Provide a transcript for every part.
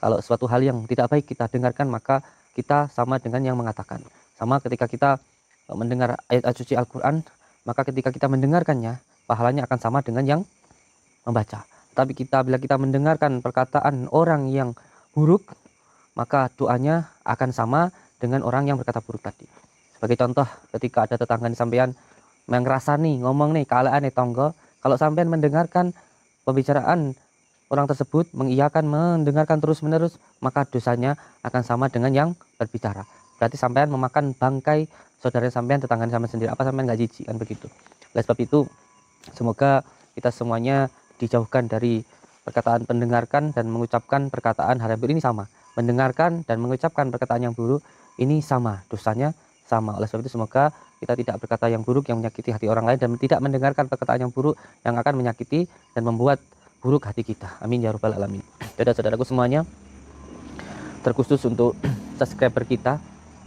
Kalau suatu hal yang tidak baik kita dengarkan, maka kita sama dengan yang mengatakan. Sama ketika kita mendengar ayat-ayat suci Al-Quran, maka ketika kita mendengarkannya, pahalanya akan sama dengan yang membaca. Tapi bila kita mendengarkan perkataan orang yang buruk, maka doanya akan sama dengan orang yang berkata buruk tadi. Sebagai contoh, ketika ada tetangga sampean yang ngerasani ngomong nih kealaan nih tonggo, kalau sampean mendengarkan pembicaraan orang tersebut, mengiyakan, mendengarkan terus-menerus, maka dosanya akan sama dengan yang berbicara. Berarti sampean memakan bangkai saudara sampean, tetangga sampean sendiri. Apa sampean nggak jijik kan begitu? Oleh sebab itu, semoga kita semuanya dijauhkan dari perkataan pendengarkan dan mengucapkan perkataan hal yang buruk ini sama. Mendengarkan dan mengucapkan perkataan yang buruk ini sama, dosanya sama. Oleh sebab itu semoga kita tidak berkata yang buruk yang menyakiti hati orang lain, dan tidak mendengarkan perkataan yang buruk yang akan menyakiti dan membuat buruk hati kita. Amin ya rabbal alamin. Saudara-saudaraku semuanya, terkhusus untuk subscriber kita,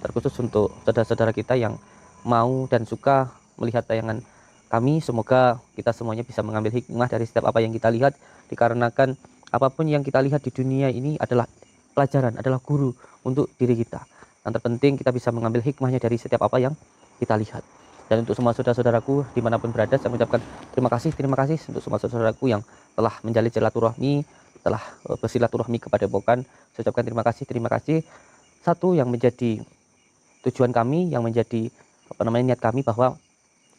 terkhusus untuk saudara-saudara kita yang mau dan suka melihat tayangan kami, semoga kita semuanya bisa mengambil hikmah dari setiap apa yang kita lihat, dikarenakan apapun yang kita lihat di dunia ini adalah pelajaran, adalah guru untuk diri kita. Yang terpenting kita bisa mengambil hikmahnya dari setiap apa yang kita lihat. Dan untuk semua saudara-saudaraku dimanapun berada, saya mengucapkan terima kasih untuk semua saudaraku yang telah menjalin silaturahmi, telah bersilaturahmi kepada Padepokan. Saya ucapkan terima kasih. Satu yang menjadi tujuan kami, yang menjadi niat kami, bahwa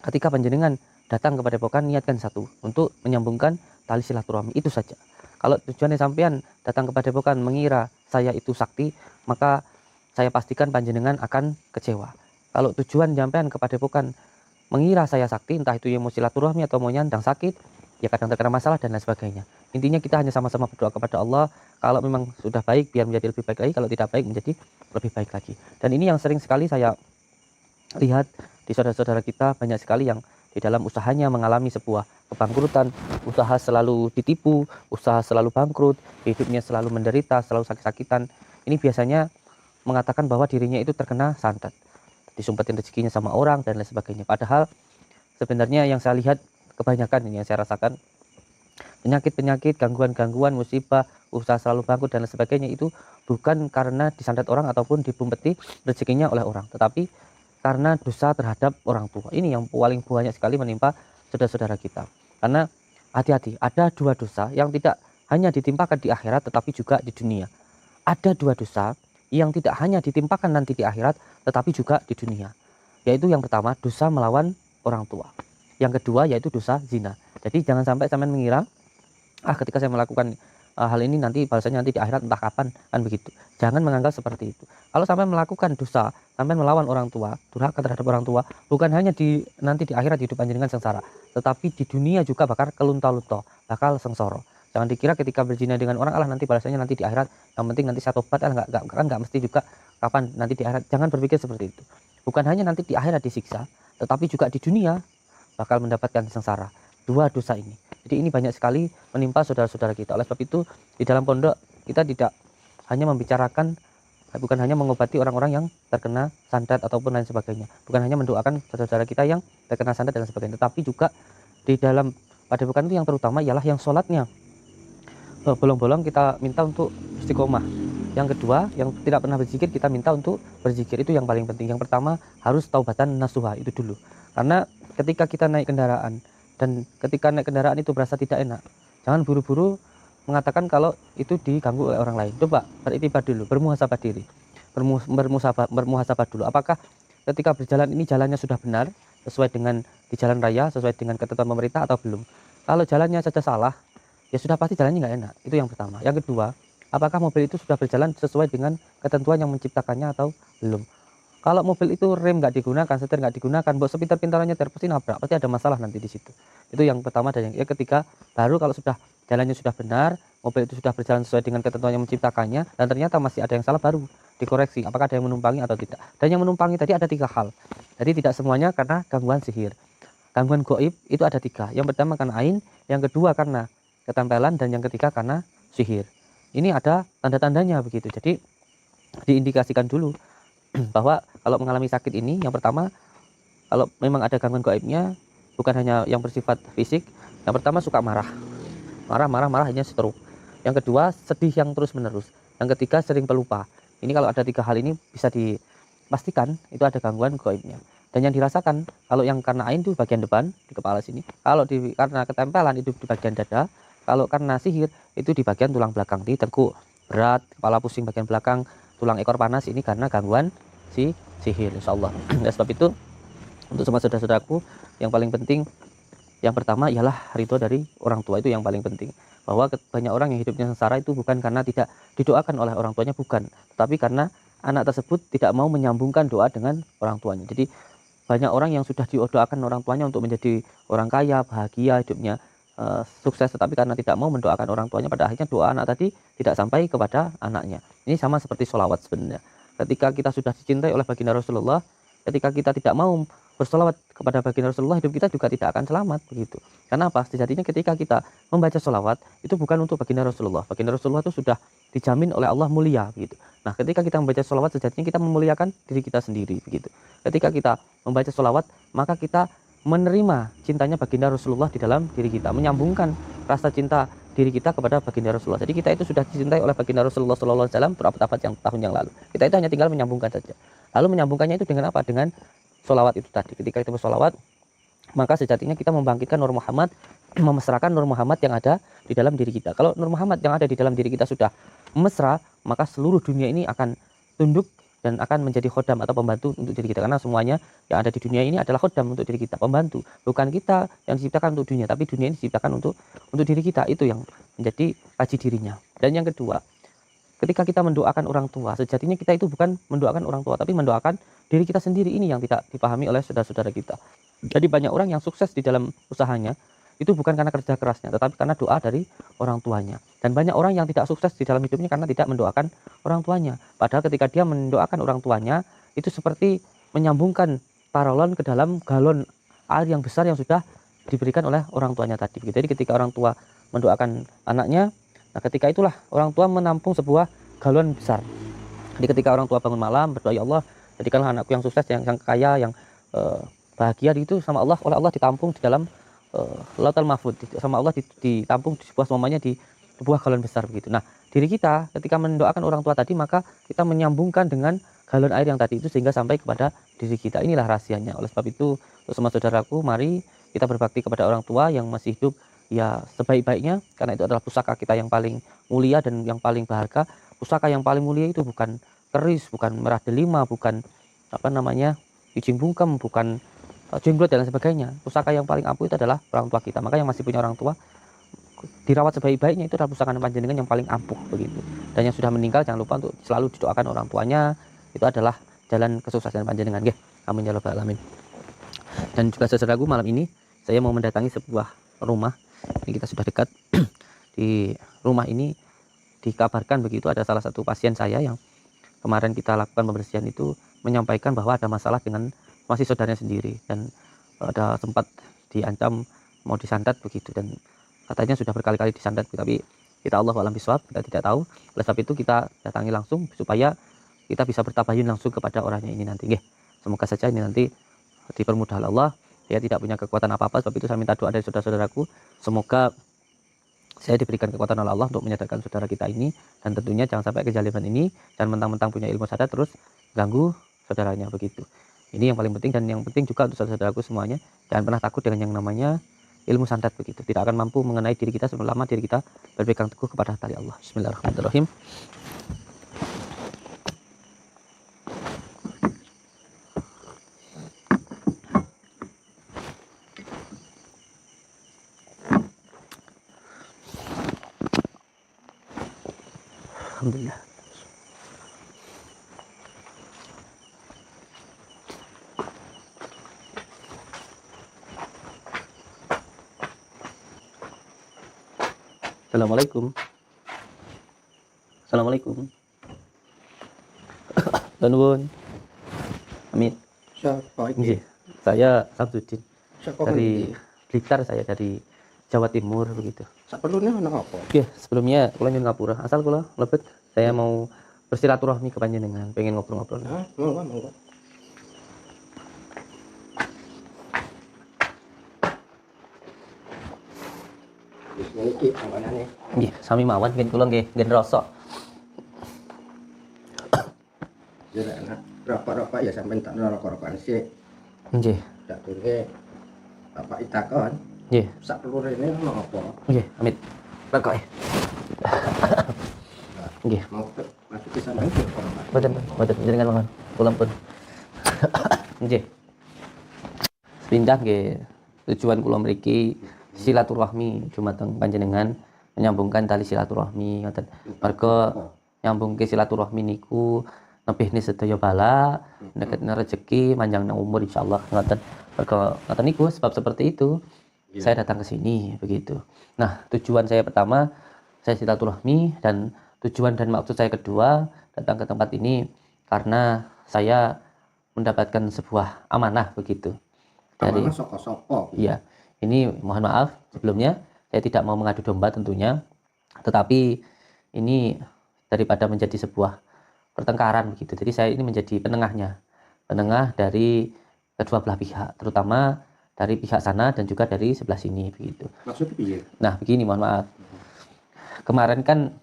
ketika panjenengan datang kepada Padepokan, niatkan satu, untuk menyambungkan tali silaturahmi, itu saja. Kalau tujuannya sampean datang kepada Padepokan mengira saya itu sakti, maka saya pastikan panjenengan akan kecewa. Kalau tujuan sampean kepada Padepokan mengira saya sakti, entah itu yang mau silaturahmi atau mau nyandang sakit, ya kadang terkena masalah dan lain sebagainya. Intinya kita hanya sama-sama berdoa kepada Allah. Kalau memang sudah baik, biar menjadi lebih baik lagi. Kalau tidak baik, menjadi lebih baik lagi. Dan ini yang sering sekali saya lihat di saudara-saudara kita, banyak sekali yang di dalam usahanya mengalami sebuah kebangkrutan, usaha selalu ditipu, usaha selalu bangkrut, hidupnya selalu menderita, selalu sakit-sakitan. Ini biasanya mengatakan bahwa dirinya itu terkena santet, disumpetin rezekinya sama orang dan lain sebagainya. Padahal sebenarnya yang saya lihat kebanyakan, ini yang saya rasakan, penyakit-penyakit, gangguan-gangguan, musibah, usaha selalu bangkrut dan lain sebagainya, itu bukan karena disantet orang ataupun dibumpeti rezekinya oleh orang, tetapi karena dosa terhadap orang tua. Ini yang paling banyak sekali menimpa saudara-saudara kita. Karena hati-hati, ada dua dosa yang tidak hanya ditimpakan di akhirat tetapi juga di dunia. Ada dua dosa yang tidak hanya ditimpakan nanti di akhirat tetapi juga di dunia. Yaitu yang pertama, dosa melawan orang tua. Yang kedua yaitu dosa zina. Jadi jangan sampai sampean mengira, ketika saya melakukan hal ini nanti balasannya nanti di akhirat entah kapan, kan begitu. Jangan menganggap seperti itu. Kalau sampai melakukan dosa, sampai melawan orang tua, durhaka terhadap orang tua, bukan hanya nanti di akhirat hidup panjenengan sengsara, tetapi di dunia juga bakal kelunta-lunta, bakal sengsara. Jangan dikira ketika berzina dengan orang, nanti balasannya nanti di akhirat, yang penting nanti saya tobat, kan mesti juga kapan nanti di akhirat. Jangan berpikir seperti itu. Bukan hanya nanti di akhirat disiksa, tetapi juga di dunia bakal mendapatkan sengsara. Dua dosa ini. Jadi ini banyak sekali menimpa saudara-saudara kita. Oleh sebab itu di dalam pondok kita tidak hanya membicarakan, bukan hanya mengobati orang-orang yang terkena santet ataupun lain sebagainya. Bukan hanya mendoakan saudara-saudara kita yang terkena santet dan sebagainya, tetapi juga di dalam padepokan itu yang terutama ialah yang sholatnya bolong-bolong kita minta untuk istiqomah. Yang kedua, yang tidak pernah berzikir kita minta untuk berzikir. Itu yang paling penting. Yang pertama harus taubatan nasuha, itu dulu. Karena ketika kita naik kendaraan dan ketika naik kendaraan itu berasa tidak enak, jangan buru-buru mengatakan kalau itu diganggu oleh orang lain. Coba beriktibar dulu, bermuhasabah diri, bermuhasabah dulu. Apakah ketika berjalan ini jalannya sudah benar, sesuai dengan di jalan raya, sesuai dengan ketentuan pemerintah atau belum? Kalau jalannya saja salah, ya sudah pasti jalannya nggak enak. Itu yang pertama. Yang kedua, apakah mobil itu sudah berjalan sesuai dengan ketentuan yang menciptakannya atau belum? Kalau mobil itu rem nggak digunakan, setir nggak digunakan, buat sepintar-pintarannya pasti nabrak, pasti ada masalah nanti di situ. Itu yang pertama. Dan yang ketiga, baru kalau sudah jalannya sudah benar, mobil itu sudah berjalan sesuai dengan ketentuan yang menciptakannya, dan ternyata masih ada yang salah, baru dikoreksi apakah ada yang menumpangi atau tidak. Dan yang menumpangi tadi ada 3 hal. Jadi tidak semuanya karena gangguan sihir. Gangguan goib itu ada 3. Yang pertama karena ain, yang kedua karena ketempelan, dan yang ketiga karena sihir. Ini ada tanda-tandanya begitu. Jadi diindikasikan dulu bahwa kalau mengalami sakit ini, yang pertama, kalau memang ada gangguan gaibnya, bukan hanya yang bersifat fisik. Yang pertama suka marah, marah hanya stroke. Yang kedua sedih yang terus menerus. Yang ketiga sering pelupa. Ini kalau ada 3 hal ini bisa dipastikan itu ada gangguan gaibnya. Dan yang dirasakan kalau yang karena ain itu bagian depan di kepala sini, kalau karena ketempelan itu di bagian dada, kalau karena sihir itu di bagian tulang belakang, di tengkuk, berat, kepala pusing bagian belakang, tulang ekor panas, ini karena gangguan sihir insyaallah. Oleh sebab itu untuk semua saudara-saudaraku, yang paling penting yang pertama ialah ridho dari orang tua, itu yang paling penting. Bahwa banyak orang yang hidupnya sengsara itu bukan karena tidak didoakan oleh orang tuanya, bukan, tetapi karena anak tersebut tidak mau menyambungkan doa dengan orang tuanya. Jadi banyak orang yang sudah didoakan orang tuanya untuk menjadi orang kaya, bahagia hidupnya, sukses, tetapi karena tidak mau mendoakan orang tuanya, pada akhirnya doa anak tadi tidak sampai kepada anaknya. Ini sama seperti sholawat sebenarnya. Ketika kita sudah dicintai oleh baginda Rasulullah, ketika kita tidak mau bersolawat kepada baginda Rasulullah, hidup kita juga tidak akan selamat begitu. Karena apa? Sejatinya ketika kita membaca solawat itu bukan untuk baginda Rasulullah. Baginda Rasulullah itu sudah dijamin oleh Allah mulia begitu. Nah, ketika kita membaca solawat, sejatinya kita memuliakan diri kita sendiri begitu. Ketika kita membaca solawat, maka kita menerima cintanya baginda Rasulullah di dalam diri kita, menyambungkan rasa cinta diri kita kepada baginda Rasulullah. Jadi kita itu sudah dicintai oleh baginda Rasulullah SAW berabad-abad yang tahun yang lalu. Kita itu hanya tinggal menyambungkan saja. Lalu menyambungkannya itu dengan apa? Dengan solawat itu tadi. Ketika kita bersolawat, maka sejatinya kita membangkitkan Nur Muhammad, memesrakan Nur Muhammad yang ada di dalam diri kita. Kalau Nur Muhammad yang ada di dalam diri kita sudah mesra, maka seluruh dunia ini akan tunduk dan akan menjadi khodam atau pembantu untuk diri kita. Karena semuanya yang ada di dunia ini adalah khodam untuk diri kita, pembantu. Bukan kita yang diciptakan untuk dunia, tapi dunia ini diciptakan untuk diri kita. Itu yang menjadi kaji dirinya. Dan yang kedua, ketika kita mendoakan orang tua, sejatinya kita itu bukan mendoakan orang tua, tapi mendoakan diri kita sendiri. Ini yang tidak dipahami oleh saudara-saudara kita. Jadi banyak orang yang sukses di dalam usahanya, itu bukan karena kerja kerasnya, tetapi karena doa dari orang tuanya. Dan banyak orang yang tidak sukses di dalam hidupnya karena tidak mendoakan orang tuanya. Padahal ketika dia mendoakan orang tuanya, itu seperti menyambungkan paralon ke dalam galon air yang besar yang sudah diberikan oleh orang tuanya tadi. Jadi ketika orang tua mendoakan anaknya, nah ketika itulah orang tua menampung sebuah galon besar. Jadi ketika orang tua bangun malam berdoa, ya Allah, jadikanlah anakku yang sukses, yang kaya, yang bahagia, itu sama Allah, oleh Allah ditampung di dalam lautal mahfud, sama Allah ditampung di sebuah, semuanya di sebuah galon besar begitu. Nah, diri kita ketika mendoakan orang tua tadi, maka kita menyambungkan dengan galon air yang tadi itu sehingga sampai kepada diri kita. Inilah rahasianya. Oleh sebab itu, untuk semua saudaraku, mari kita berbakti kepada orang tua yang masih hidup ya sebaik-baiknya, karena itu adalah pusaka kita yang paling mulia dan yang paling berharga. Pusaka yang paling mulia itu bukan keris, bukan merah delima, bukan ijing bungkem, bukan jenglot dan lain sebagainya. Pusaka yang paling ampuh itu adalah orang tua kita. Maka yang masih punya orang tua, dirawat sebaik-baiknya, itu adalah pusaka panjenengan yang paling ampuh begitu. Dan yang sudah meninggal, jangan lupa untuk selalu didoakan orang tuanya. Itu adalah jalan kesuksesan panjenengan. Nggih, amin ya rabbal alamin. Dan juga saudaraku, malam ini saya mau mendatangi sebuah rumah. Ini kita sudah dekat. Di rumah ini dikabarkan begitu, ada salah satu pasien saya yang kemarin kita lakukan pembersihan itu menyampaikan bahwa ada masalah dengan masih saudaranya sendiri, dan ada sempat diancam mau disantet begitu, dan katanya sudah berkali-kali disantet, tapi kita Allah alam bisawab, kita tidak tahu. Oleh sebab itu kita datangi langsung supaya kita bisa bertabayun langsung kepada orangnya ini nanti. Nggih, semoga saja ini nanti dipermudah Allah. Saya tidak punya kekuatan apa-apa, sebab itu saya minta doa dari saudara-saudaraku, semoga saya diberikan kekuatan oleh Allah untuk menyadarkan saudara kita ini, dan tentunya jangan sampai kezaliman ini, jangan mentang-mentang punya ilmu sadar terus ganggu saudaranya begitu. Ini yang paling penting, dan yang penting juga untuk saudaraku semuanya, jangan pernah takut dengan yang namanya ilmu santet begitu. Tidak akan mampu mengenai diri kita selama diri kita berpegang teguh kepada tali Allah. Bismillahirrahmanirrahim. Alhamdulillah. Assalamualaikum. Assalamualaikum. Nuwun. Amin. Siapa Nggih, ini? saya Samsudin Siapa dari ini? Blitar, saya dari Jawa Timur begitu. Saperlune ana apa? Oke, sebelumnya kula nyuwun ngapura. Asal kula lebet, saya mau bersilaturahmi ke panjenengan, pengen ngobrol-ngobrol. Hah, monggo. Wis niki panganane. Nggih, sami mawon nggih kula nggih rasa. Ya anak rokok-rokok ya sampean tak rokok-rokokan sik. Nggih. Dak durunge bapak itakon. Nggih. Sak peluru ini ono apa? Nggih, amit. Rokoke. Nggih. Mau masuk ke sampean ke apa? Mboten jenengan mawon. Kula pun. Nggih. Pindah nggih. Tujuan kula mriki silaturahmi dumateng panjenengan, menyambungkan tali silaturahmi ngoten. Merga nyambungke silaturahmi niku nebihne sedaya bala, neketne rezeki, manjangna umur insyaallah ngoten. Merga ngoten niku sebab seperti itu saya datang ke sini begitu. Nah, tujuan saya pertama saya silaturahmi, dan tujuan dan maksud saya kedua datang ke tempat ini karena saya mendapatkan sebuah amanah begitu. Dari Amanah saka-saka. iya, ini mohon maaf sebelumnya saya tidak mau mengadu domba tentunya, tetapi ini daripada menjadi sebuah pertengkaran begitu. Jadi saya ini menjadi penengahnya, penengah dari kedua belah pihak, terutama dari pihak sana dan juga dari sebelah sini begitu. Maksudnya piye? Nah, begini mohon maaf. Kemarin kan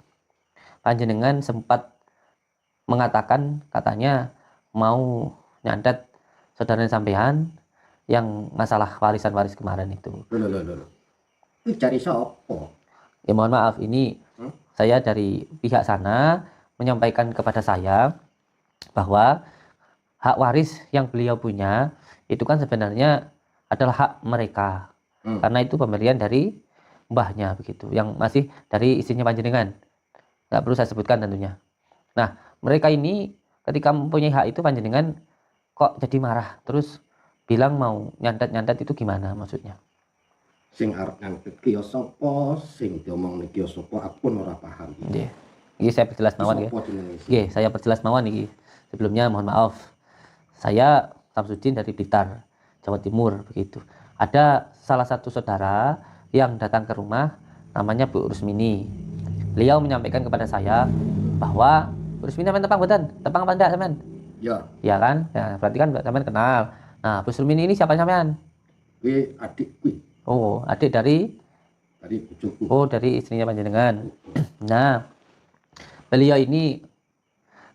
panjenengan sempat mengatakan katanya mau nyantet saudara sampean yang masalah warisan-waris kemarin itu. Lho. Kuwi cari sapa? Ya mohon maaf, ini saya dari pihak sana menyampaikan kepada saya bahwa hak waris yang beliau punya itu kan sebenarnya adalah hak mereka. Karena itu pemberian dari mbahnya begitu, yang masih dari istrinya panjenengan. Nggak perlu saya sebutkan tentunya. Nah, mereka ini ketika mempunyai hak itu panjenengan kok jadi marah terus bilang mau nyantet-nyantet, itu gimana maksudnya? Sing arep nyantet ki ya sapa, sing diomongne ki ya sapa, aku pun ora paham. Nggih. Iki saya perjelas mawon nggih. Sapa jenenge? Nggih, saya perjelas mawon iki. Sebelumnya mohon maaf. Saya Samsudin dari Blitar, Jawa Timur begitu. Ada salah satu saudara yang datang ke rumah namanya Bu Rusmini. Beliau menyampaikan kepada saya bahwa Bu Rusmini sampean tepang mboten? Tepang apa ndak sampean? Ya, Ya kan? Ya, berarti kan sampean kenal. Nah, Bu Rusmini ini siapa sampean? kuwi adik kuwi Oh, adik dari bojoku. Oh, dari istrinya panjenengan. Nah, beliau ini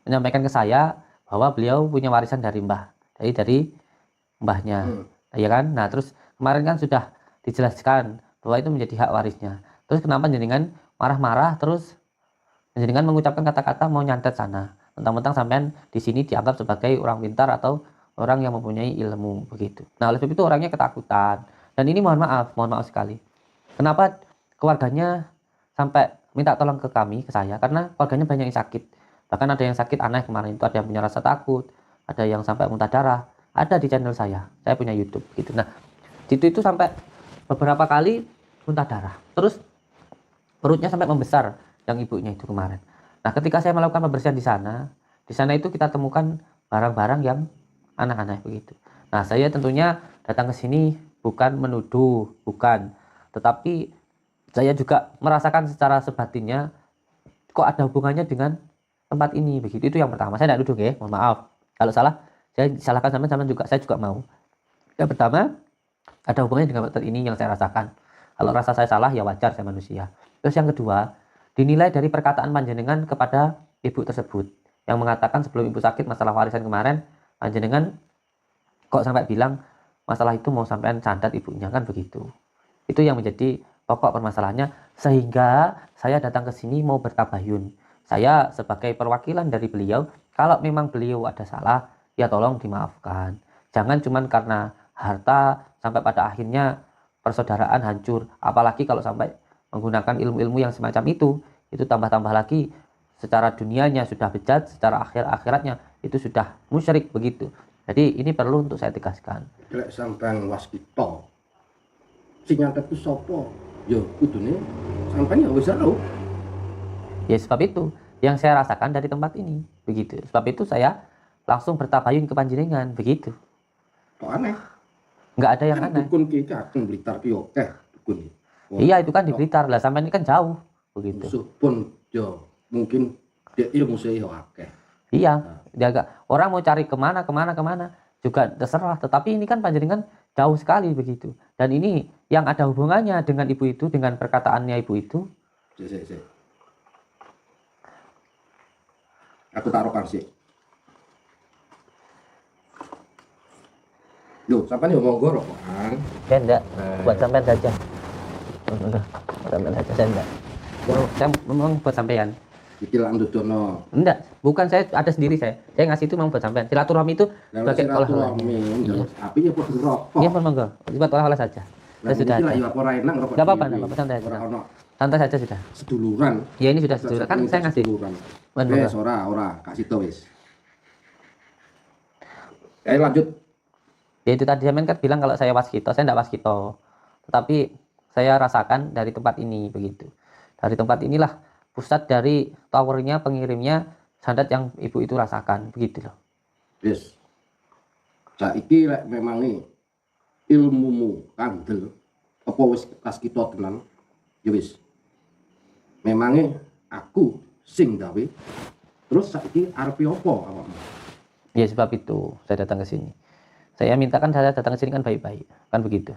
menyampaikan ke saya bahwa beliau punya warisan dari mbah, dari mbahnya, ya kan? Nah, terus kemarin kan sudah dijelaskan bahwa itu menjadi hak warisnya. Terus kenapa jenengan marah-marah terus jenengan mengucapkan kata-kata mau nyantet sana? Mentang-mentang sampean di sini dianggap sebagai orang pintar atau orang yang mempunyai ilmu begitu. Nah, oleh sebab itu orangnya ketakutan. Dan ini mohon maaf sekali. Kenapa keluarganya sampai minta tolong ke kami, ke saya, karena keluarganya banyak yang sakit. Bahkan ada yang sakit aneh kemarin itu, ada yang punya rasa takut, ada yang sampai muntah darah, ada di channel saya punya YouTube gitu. Nah, itu sampai beberapa kali muntah darah, terus perutnya sampai membesar yang ibunya itu kemarin. Nah, ketika saya melakukan pembersihan di sana itu kita temukan barang-barang yang aneh-aneh begitu. Nah, saya tentunya datang ke sini bukan menuduh, bukan, tetapi saya juga merasakan secara sebatinnya kok ada hubungannya dengan tempat ini begitu. Itu yang pertama. Saya tidak duduk ya, mohon maaf kalau salah, saya disalahkan sama juga, saya juga mau. Yang pertama, ada hubungannya dengan tempat ini yang saya rasakan. Kalau rasa saya salah ya wajar, saya manusia. Terus yang kedua, dinilai dari perkataan panjenengan kepada ibu tersebut yang mengatakan sebelum ibu sakit masalah warisan kemarin, panjenengan kok sampai bilang masalah itu mau sampean sandat ibunya, kan begitu. Itu yang menjadi pokok permasalahannya, sehingga saya datang ke sini mau bertabayun. Saya sebagai perwakilan dari beliau, kalau memang beliau ada salah, ya tolong dimaafkan. Jangan cuman karena harta sampai pada akhirnya persaudaraan hancur. Apalagi kalau sampai menggunakan ilmu-ilmu yang semacam itu tambah-tambah lagi secara dunianya sudah bejat, secara akhiratnya itu sudah musyrik begitu. Jadi ini perlu untuk saya tegaskan. Lek sampean waskita. Sing nyantet ku sapa? Ya kudune sampean ya wis ero. Ya sebab itu yang saya rasakan dari tempat ini begitu. Sebab itu saya langsung bertabayun ke panjenengan begitu. Kok aneh? Nggak ada yang Kan aneh. dukun ki Kakung Blitar ki akeh dukun. Iya, itu kan di Blitar lah, sampai ini kan jauh begitu. Musuh pun ya mungkin dia ilmu saya akeh. Iya, dia agak orang mau cari kemana juga terserah. Tetapi ini kan panjenengan jauh sekali begitu. Dan ini yang ada hubungannya dengan ibu itu, dengan perkataannya ibu itu. Sik. Aku taruhkan sih. Loh, sampean yo monggo rokokan. Saya enggak, Eh. buat sampean saja. Enggak, buat sampean saja, saya enggak. Saya memang buat sampean. Iki lak ndudono. Enggak, bukan, saya ada sendiri saya. Saya ngasih itu memang buat sampean. Silaturahmi itu Lah sebagai oleh-oleh. silaturahmi, njaluk api ya padha rokok. Iya, monggo. Buat oleh-oleh saja. Lah Saya sudah iki ada. lak yo apa ora enak ngerokok. Enggak apa-apa, dhewe. enggak apa-apa, santai aja. Ora ono Santai saja sudah. seduluran. Ya ini sudah sedulur. Kan saya ngasih. Seduluran. Monggo. Wes ora, kasih to wis. Ayo lanjut. Ya itu tadi Samen kan bilang kalau saya waskito, saya enggak waskito. Tetapi saya rasakan dari tempat ini begitu. Dari tempat inilah pusat dari towernya, pengirimnya, sandat yang ibu itu rasakan begitu loh. Wis. Saiki lek memang ilmumu kandel apa wis kas kita tenan ya wis. Memange aku sing gawe. Terus saiki arepe apa awakmu? Ya sebab itu saya datang ke sini. Saya mintakan saya datang ke sini kan baik-baik, kan begitu.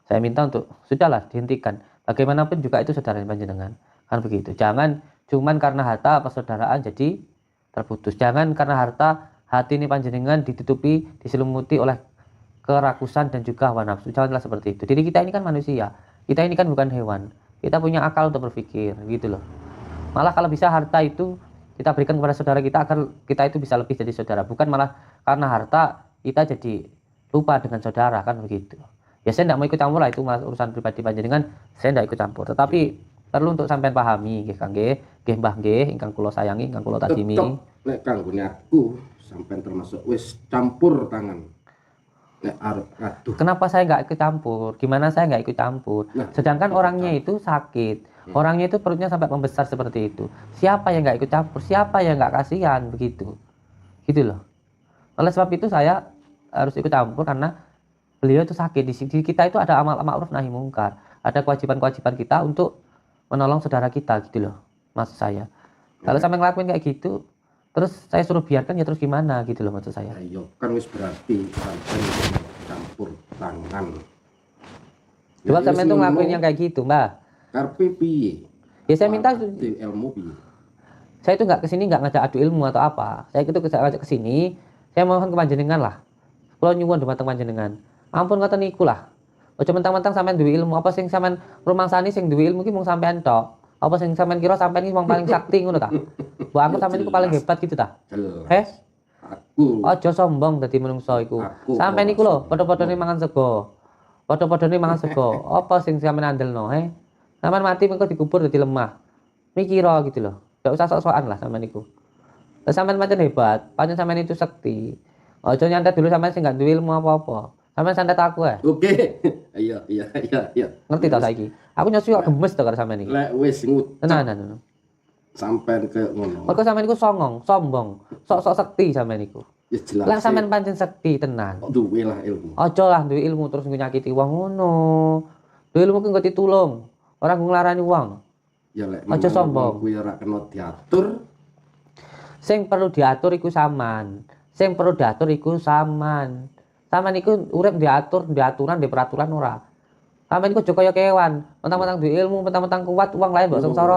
Saya minta untuk sudahlah dihentikan. Bagaimanapun juga itu saudara panjenengan, kan begitu. Jangan cuman karena harta persaudaraan jadi terputus. Jangan karena harta hati ini panjenengan ditutupi, diselumuti oleh kerakusan dan juga hawa nafsu. Janganlah seperti itu. Diri kita ini kan manusia. Kita ini kan bukan hewan. Kita punya akal untuk berpikir, gitu loh. Malah kalau bisa harta itu kita berikan kepada saudara kita agar kita itu bisa lebih jadi saudara. Bukan malah karena harta kita jadi lupa dengan saudara, kan begitu. Ya saya tidak mau ikut campur lah, itu malah urusan pribadi panjenengan, saya tidak ikut campur. Tetapi perlu untuk sampean pahami, nggih Kang nggih, nggih Mbah nggih, ingkang kula sayangi, ingkang kula takdimi. Tetep nek kanggone aku sampean termasuk wis campur tangan. Nek arep ngaduh. Kenapa saya nggak ikut campur? Gimana saya nggak ikut campur? Nah, Sedangkan ikut orangnya itu sakit. Orangnya itu perutnya sampai membesar seperti itu. Siapa yang nggak ikut campur? Siapa yang nggak kasihan begitu? Gitu loh. Oleh sebab itu saya harus ikut campur karena beliau itu sakit. Di sini kita itu ada amal ma'ruf nahi mungkar. Ada kewajiban-kewajiban kita untuk menolong saudara kita gitu loh. Maksud saya. Kalau sampai ngelakuin kayak gitu, terus saya suruh biarkan ya terus gimana gitu loh maksud saya. Ayo kan wis berarti sampean campur tangan. Coba sampean tuh ngelakuin yang kayak gitu, Mbak. Karepe piye? Ya saya minta Di ilmu piye? saya itu nggak kesini nggak ngajak adu ilmu atau apa. Saya itu ngajak kesini, saya mohon ke panjenengan lah. Kalau nyuwun dumateng panjenengan. Ampun ngoten niku lah. Ojo mentang-mentang sampean duwe ilmu, apa sing sampean rumangsani sing duwe ilmu ki mung sampean tok. Apa sing sampean kira sampean iki wong paling sakti ngono ta? Mbok anggap sampean iku paling hebat gitu ta? Jelas. Aku Ojo sombong dadi menungso iku. Sampean iku lho padha-padhane mangan sego. Padha-padhane mangan sego. Apa sing sampean andelno, Sampean mati mengko dikubur dadi lemah. Mikira gitu loh. Enggak usah sok-sokan lah sampean iku. Lah sampean pancen hebat, pancen sampean itu sakti. Ojo nyantet dulu sampean sing gak duwe ilmu apa-apa. Sampean santet aku ya. Oke. Iya. Ngerti ta saiki? Aku nyosu kok gemes to karo sampean iki. Lek wis ngucap Tenan. sampean ke ngono. Mergo sampean iku songong, sombong, sok-sok sakti sampean iku. Ya jelas. Lah sampean pancen sakti tenan. kok duwe lah ilmu. Ojo lah duwe ilmu terus nyakiti wong ngono. Duwe ilmu ki nggo ditulung, ora nggo nglarani wong. Ya lek Aja sombong. kuwi ora kena diatur. Sing perlu diatur iku saman. Sing perlu diatur iku saman. Saman iku urip diatur, diaturan, di peraturan ora. Sampeyan iku aja kaya kewan, mentang-mentang duwe ilmu, mentang-mentang kuat, wong lain mbok sengsara.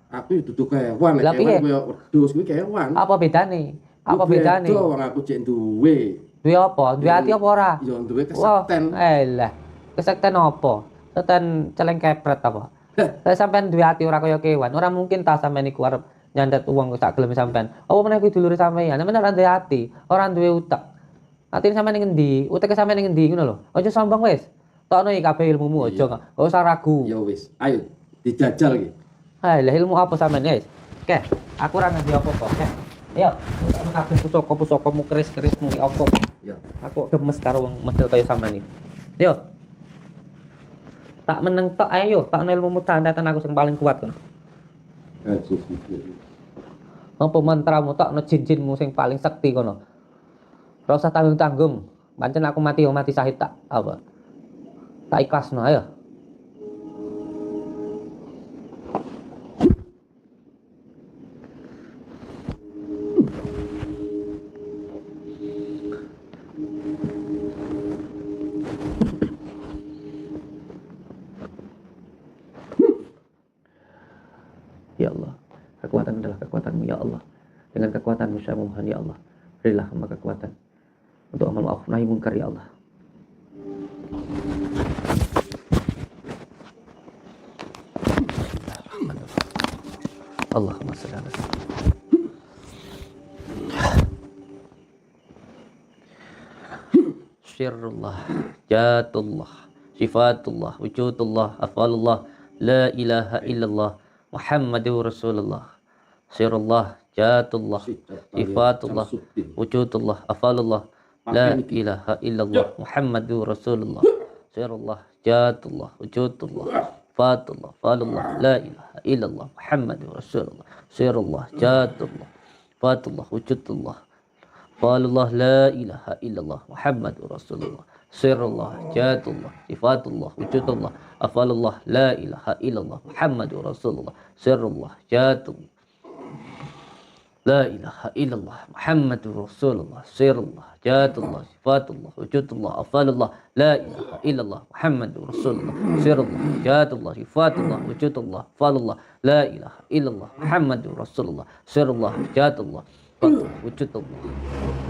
Aku dudu kewan, Lah, piye? kewan koyo wedhus kuwi kewan. Apa bedane? Apa bedane? Beda wong aku cek duwe. Duwe apa? Duwe ati apa ora? Ya duwe Wah, kesekten. elah. Kesekten apa? Setan celeng kepret apa? Lah sampean duwe ati ora kaya kewan, ora mungkin ta sampean iku arep nyandet uang sak gelem sampean. Apa meneh kuwi dulure sampean? Sampeyan ora duwe ati, ora duwe utek. Atine sampean ning endi? Uteke sampean ning endi ngono lho. Aja sombong wis. Tokno iki kabeh ilmumu aja enggak usah ragu. Ya wis, ayo dijajal iki. Lah ilmu apa sampean wis? Oke, aku ora ngerti apa-apa. Oke. Ayo, tak kabeh pusaka-pusakamu keris-kerismu iki apa? Ya. Aku gemes karo wong model kaya sampean iki. Yo. Tak meneng tok ayo, tak ilmumu tandatan aku sing paling kuat kono. Apa mantramu tok jin-jinmu sing paling sakti kono. Ora usah tanggung-tanggung. Pancen aku mati yo mati syahid tak apa. Tak ikhlasno ayo. Ya Allah, kekuatan adalah kekuatanmu ya Allah. Dengan kekuatanmu saya memohon ya Allah, berilah hamba kekuatan untuk amal ma'ruf nahi munkar ya Allah. Allahumma shalli ala syirrullah, jatullah, sifatullah, wujudullah, afalullah, la ilaha illallah, Muhammadur Rasulullah. Sirullah, jatullah, sifatullah, wujudullah, afalullah, la ilaha illallah, Muhammadur Rasulullah. Sirullah, jatullah, wujudullah, fatullah, falullah, la ilaha illallah, Muhammadur Rasulullah. Sirullah, jatullah, fatullah, wujudullah, falullah, la ilaha illallah, Muhammadur Rasulullah. Sirullah, jatullah, sifatullah, wujudullah, afalullah, la ilaha illallah, Muhammadur Rasulullah. Sirullah, jatullah, la ilaha illallah, Muhammadur Rasulullah. Sirullah, jatullah, sifatullah, wujudullah, afalullah, la ilaha illallah, Muhammadur Rasulullah. Sirullah, jatullah, sifatullah, wujudullah, afalullah, la ilaha illallah, Muhammadur Rasulullah. Sirullah, jatullah, wujudullah,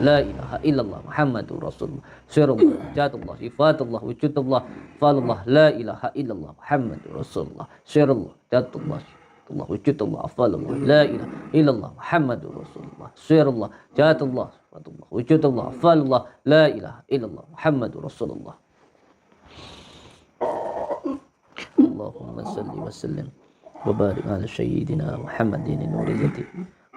la ilaha illallah, Muhammadur Rasulullah. Sirullah, jatullah, sifatullah, wujudullah, afalullah, la ilaha illallah, Muhammadur Rasulullah. Sirullah, jatullah, Allah wujudullah, afalullah, la ilaha illallah, Muhammadur Rasulullah. Sirullah, jatullah, sifatullah, wujudullah, afalullah, la ilaha illallah, Muhammadur Rasulullah. Allahumma salli wa sallim wa barik ala sayyidina Muhammadin nuril zati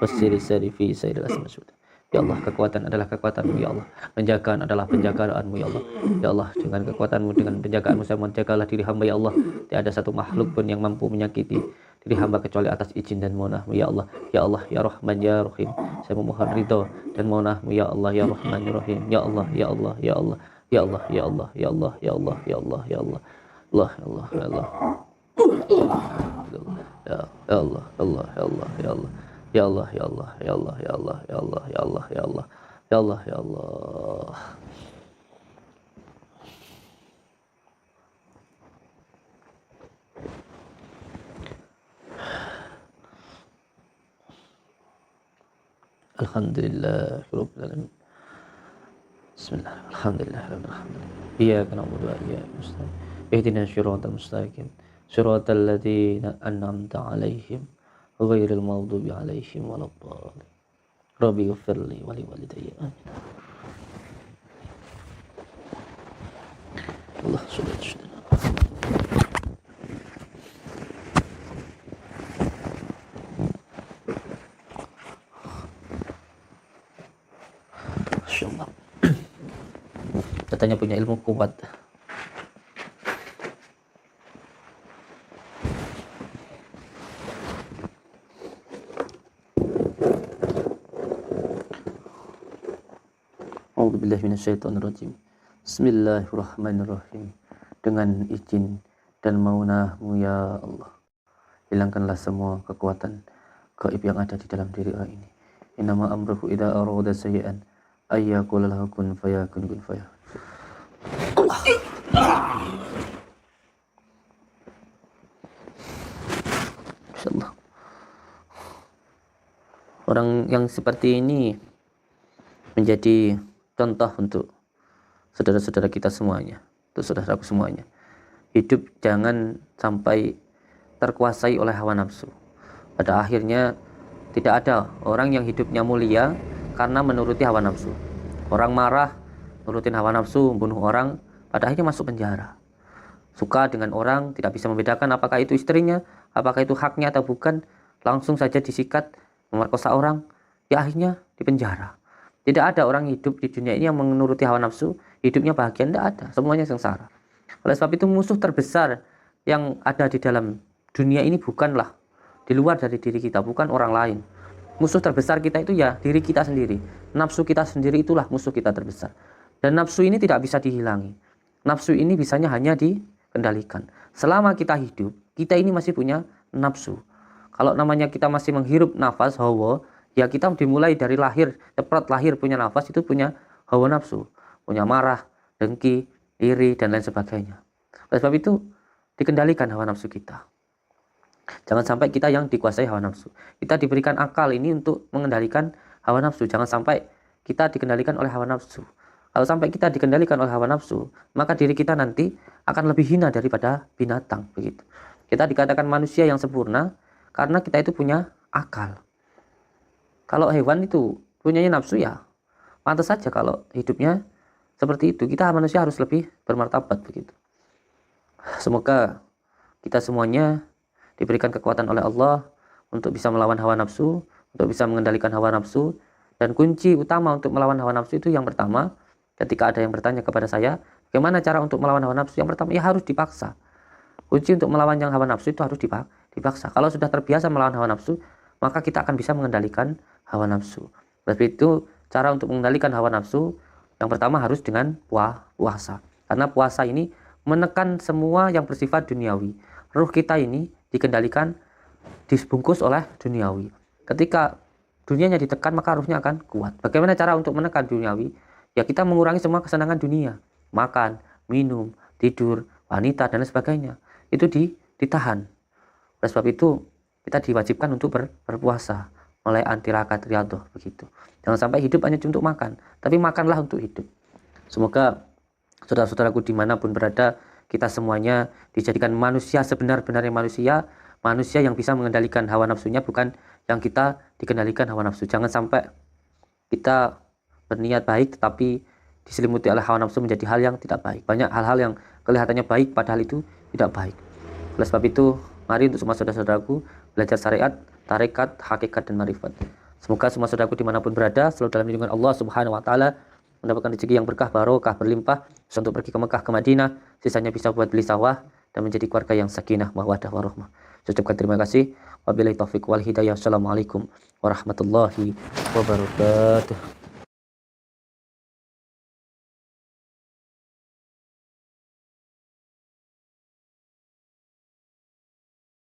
wasiri sari fi sayyidil asmasyud. Ya Allah, kekuatan adalah kekuatan-Mu, ya Allah. Penjagaan adalah penjagaanmu, ya Allah. Ya Allah, dengan kekuatan-Mu, dengan penjagaanmu, saya mohon jagalah diri hamba, ya Allah. Tidak ada satu makhluk pun yang mampu menyakiti diri hamba kecuali atas izin dan maunah-Mu, ya Allah. Ya Allah, ya Rahman, ya Rahim. Saya memohon ridho dan maunah-Mu, ya Allah, ya Rahman, ya Rahim. Ya Allah, ya Allah, ya Allah. Ya Allah, ya Allah, ya Allah, ya Allah, ya Allah, ya Allah. Allah, ya Allah, ya Allah. Ya Allah, Allah, ya Allah, ya Allah. Ya Allah, ya Allah, ya Allah, ya Allah, ya Allah, ya Allah, ya Allah, ya Allah, ya Allah. Alhamdulillah, rabbil alamin. Bismillah, alhamdulillah, rabbil alamin. Iyyaka na'budu wa iyyaka nasta'in. Ihdinas siratal mustaqim. Siratal ladzina an'amta 'alaihim ghairil maghdubi 'alaihim waladdallin. Rabbi ighfirli wa li walidayya. Amin. Allah subhanahu. Masyaallah. Katanya punya ilmu kuat. A'udzubillahi minasyaitonirrajim. Bismillahirrahmanirrahim. Dengan izin dan maunah-Mu, ya Allah, hilangkanlah semua kekuatan gaib yang ada di dalam diri orang ini. Innama amruhu idza arada sayyi'an ayyaqula lahu kun fayakun kun fayakun. Insyaallah. Orang yang seperti ini menjadi contoh untuk saudara-saudara kita semuanya, untuk saudaraku semuanya. Hidup jangan sampai terkuasai oleh hawa nafsu. Pada akhirnya tidak ada orang yang hidupnya mulia karena menuruti hawa nafsu. Orang marah, nurutin hawa nafsu, membunuh orang, pada akhirnya masuk penjara. Suka dengan orang, tidak bisa membedakan apakah itu istrinya, apakah itu haknya atau bukan, langsung saja disikat, memerkosa orang, ya akhirnya di penjara. Tidak ada orang hidup di dunia ini yang menuruti hawa nafsu, hidupnya bahagia, tidak ada, semuanya sengsara. Oleh sebab itu musuh terbesar yang ada di dalam dunia ini bukanlah di luar dari diri kita, bukan orang lain. Musuh terbesar kita itu ya diri kita sendiri. Nafsu kita sendiri itulah musuh kita terbesar. Dan nafsu ini tidak bisa dihilangi. Nafsu ini bisanya hanya dikendalikan. Selama kita hidup, kita ini masih punya nafsu. Kalau namanya kita masih menghirup nafas hawa, ya kita dimulai dari lahir, cepat lahir punya nafas itu punya hawa nafsu, punya marah, dengki, iri dan lain sebagainya. Oleh sebab itu dikendalikan hawa nafsu kita. Jangan sampai kita yang dikuasai hawa nafsu. Kita diberikan akal ini untuk mengendalikan hawa nafsu. Jangan sampai kita dikendalikan oleh hawa nafsu. Kalau sampai kita dikendalikan oleh hawa nafsu, maka diri kita nanti akan lebih hina daripada binatang, begitu. Kita dikatakan manusia yang sempurna karena kita itu punya akal. Kalau hewan itu punyanya nafsu ya pantas saja kalau hidupnya seperti itu. Kita manusia harus lebih bermartabat begitu. Semoga kita semuanya diberikan kekuatan oleh Allah untuk bisa melawan hawa nafsu, untuk bisa mengendalikan hawa nafsu. Dan kunci utama untuk melawan hawa nafsu itu yang pertama, ketika ada yang bertanya kepada saya, bagaimana cara untuk melawan hawa nafsu? Yang pertama, ya harus dipaksa. Kunci untuk melawan yang hawa nafsu itu harus dipaksa. Kalau sudah terbiasa melawan hawa nafsu, maka kita akan bisa mengendalikan hawa nafsu. Berarti itu cara untuk mengendalikan hawa nafsu, yang pertama harus dengan puasa. Karena puasa ini menekan semua yang bersifat duniawi. Ruh kita ini dikendalikan, dibungkus oleh duniawi. Ketika dunianya ditekan, maka ruhnya akan kuat. Bagaimana cara untuk menekan duniawi? Ya kita mengurangi semua kesenangan dunia. Makan, minum, tidur, wanita, dan sebagainya. Itu ditahan. Oleh sebab itu, kita diwajibkan untuk berpuasa. Mulai antirakat riyadhah begitu. Jangan sampai hidup hanya untuk makan. Tapi makanlah untuk hidup. Semoga saudara-saudaraku dimanapun berada, kita semuanya dijadikan manusia sebenar-benarnya manusia yang bisa mengendalikan hawa nafsunya, bukan yang kita dikendalikan hawa nafsu. Jangan sampai kita berniat baik tetapi diselimuti oleh hawa nafsu menjadi hal yang tidak baik. Banyak hal-hal yang kelihatannya baik padahal itu tidak baik. Oleh sebab itu, mari untuk semua saudara-saudaraku belajar syariat, tarekat, hakikat, dan marifat. Semoga semua saudaraku dimanapun berada selalu dalam lindungan Allah Subhanahu wa Ta'ala, mendapatkan rezeki yang berkah, barokah, berlimpah, bisa untuk pergi ke Mekah, ke Madinah, sisanya bisa buat beli sawah dan menjadi keluarga yang sakinah, mawaddah, warahmah. Saya ucapkan terima kasih. Wabillahi taufiq wal hidayah. Assalamualaikum warahmatullahi wabarakatuh.